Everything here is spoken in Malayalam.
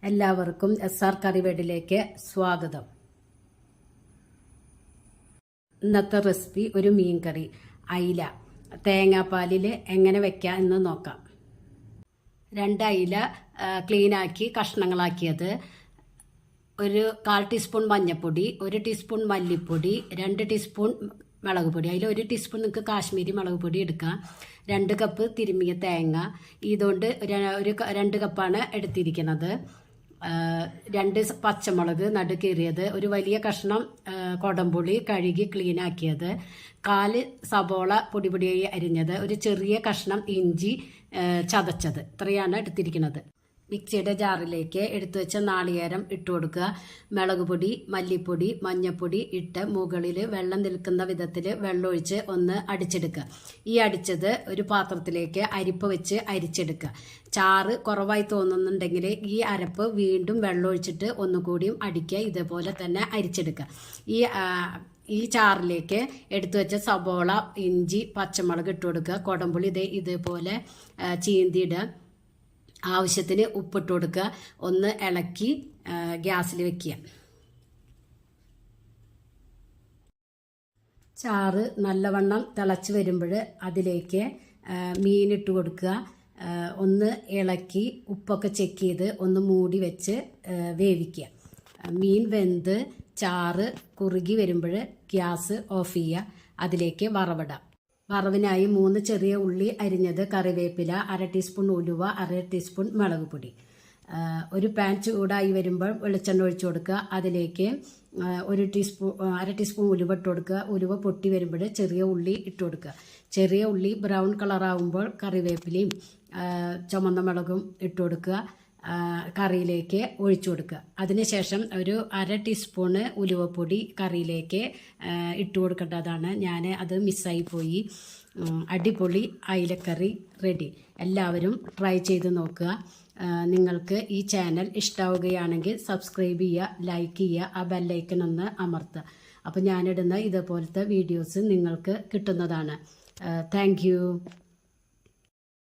എല്ലാവർക്കും SR കറിവേഡിലേക്ക് സ്വാഗതം. ഇന്നത്തെ റെസിപ്പി ഒരു മീൻ കറി, അയില തേങ്ങാപ്പാലിൽ എങ്ങനെ വെക്കാം എന്ന് നോക്കാം. 2 അയില ക്ലീനാക്കി കഷ്ണങ്ങളാക്കിയത്, ഒരു 1/4 ടീസ്പൂൺ മഞ്ഞൾപ്പൊടി, 1 ടീസ്പൂൺ മല്ലിപ്പൊടി, 2 ടീസ്പൂൺ മുളക് പൊടി. അതിൽ 1 ടീസ്പൂൺ നിങ്ങൾക്ക് കാശ്മീരി മുളക് പൊടി എടുക്കാം. 2 കപ്പ് തിരുമ്മിയ തേങ്ങ, ഇതുകൊണ്ട് ഒരു 2 കപ്പാണ് എടുത്തിരിക്കുന്നത്. 2 പച്ചമുളക് നടുകീറിയത്, ഒരു വലിയ കഷ്ണം കൊടംപുളി കഴുകി ക്ലീനാക്കിയത്, 4 സബോള പൊടിയായി അരിഞ്ഞത്, ഒരു ചെറിയ കഷ്ണം ഇഞ്ചി ചതച്ചത്. ഇത്രയാണ് എടുത്തിരിക്കുന്നത്. മിക്സിയുടെ ജാറിലേക്ക് എടുത്തു വെച്ച നാളികേരം ഇട്ട് കൊടുക്കുക. മുളക് പൊടി, മല്ലിപ്പൊടി, മഞ്ഞൾപ്പൊടി ഇട്ട് മുകളിൽ വെള്ളം നിൽക്കുന്ന വിധത്തിൽ വെള്ളമൊഴിച്ച് ഒന്ന് അടിച്ചെടുക്കുക. ഈ അടിച്ചത് ഒരു പാത്രത്തിലേക്ക് അരിപ്പ് വെച്ച് അരിച്ചെടുക്കുക. ചാറ് കുറവായി തോന്നുന്നുണ്ടെങ്കിൽ ഈ അരപ്പ് വീണ്ടും വെള്ളമൊഴിച്ചിട്ട് ഒന്നുകൂടിയും അടിക്കുക. ഇതേപോലെ തന്നെ അരിച്ചെടുക്കുക. ഈ ചാറിലേക്ക് എടുത്തു വെച്ച സബോള, ഇഞ്ചി, പച്ചമുളക് ഇട്ട് കൊടുക്കുക. കൊടംപുളി ഇതേപോലെ ചീന്തിയിടുക. ആവശ്യത്തിന് ഉപ്പിട്ട് കൊടുക്കുക. ഒന്ന് ഇളക്കി ഗ്യാസിൽ വെക്കുക. ചാറ് നല്ലവണ്ണം തിളച്ച് വരുമ്പോൾ അതിലേക്ക് മീനിട്ട് കൊടുക്കുക. ഒന്ന് ഇളക്കി ഉപ്പൊക്കെ ചെക്ക് ചെയ്ത് ഒന്ന് മൂടി വെച്ച് വേവിക്കുക. മീൻ വെന്ത് ചാറ് കുറുകി വരുമ്പോൾ ഗ്യാസ് ഓഫ് ചെയ്യുക. അതിലേക്ക് വറവിടാം. വറവിനായി 3 ചെറിയ ഉള്ളി അരിഞ്ഞത്, കറിവേപ്പില, 1/2 ടീസ്പൂൺ ഉലുവ, 1/2 ടീസ്പൂൺ മുളക് പൊടി. ഒരു പാൻ ചൂടായി വരുമ്പോൾ വെളിച്ചെണ്ണ ഒഴിച്ചു കൊടുക്കുക. അതിലേക്ക് 1/2 ടീസ്പൂൺ ഉലുവ ഇട്ട് കൊടുക്കുക. ഉലുവ പൊട്ടി വരുമ്പോൾ ചെറിയ ഉള്ളി ഇട്ട് കൊടുക്കുക. ചെറിയ ഉള്ളി ബ്രൗൺ കളറാവുമ്പോൾ കറിവേപ്പിലയും ചുമന്ന മുളകും ഇട്ട് കൊടുക്കുക. കറിയിലേക്ക് ഒഴിച്ചു കൊടുക്കുക. അതിനുശേഷം ഒരു 1/2 ടീസ്പൂണ് ഉലുവപ്പൊടി കറിയിലേക്ക് ഇട്ട് കൊടുക്കേണ്ടതാണ്. ഞാൻ അത് മിസ്സായി പോയി. അടിപൊളി അയിലക്കറി റെഡി. എല്ലാവരും ട്രൈ ചെയ്ത് നോക്കുക. നിങ്ങൾക്ക് ഈ ചാനൽ ഇഷ്ടമാവുകയാണെങ്കിൽ സബ്സ്ക്രൈബ് ചെയ്യുക, ലൈക്ക് ചെയ്യുക, ആ ബെല്ലൈക്കൺ ഒന്ന് അമർത്തുക. അപ്പോൾ ഞാനിടുന്ന ഇതുപോലത്തെ വീഡിയോസ് നിങ്ങൾക്ക് കിട്ടുന്നതാണ്. Thank you.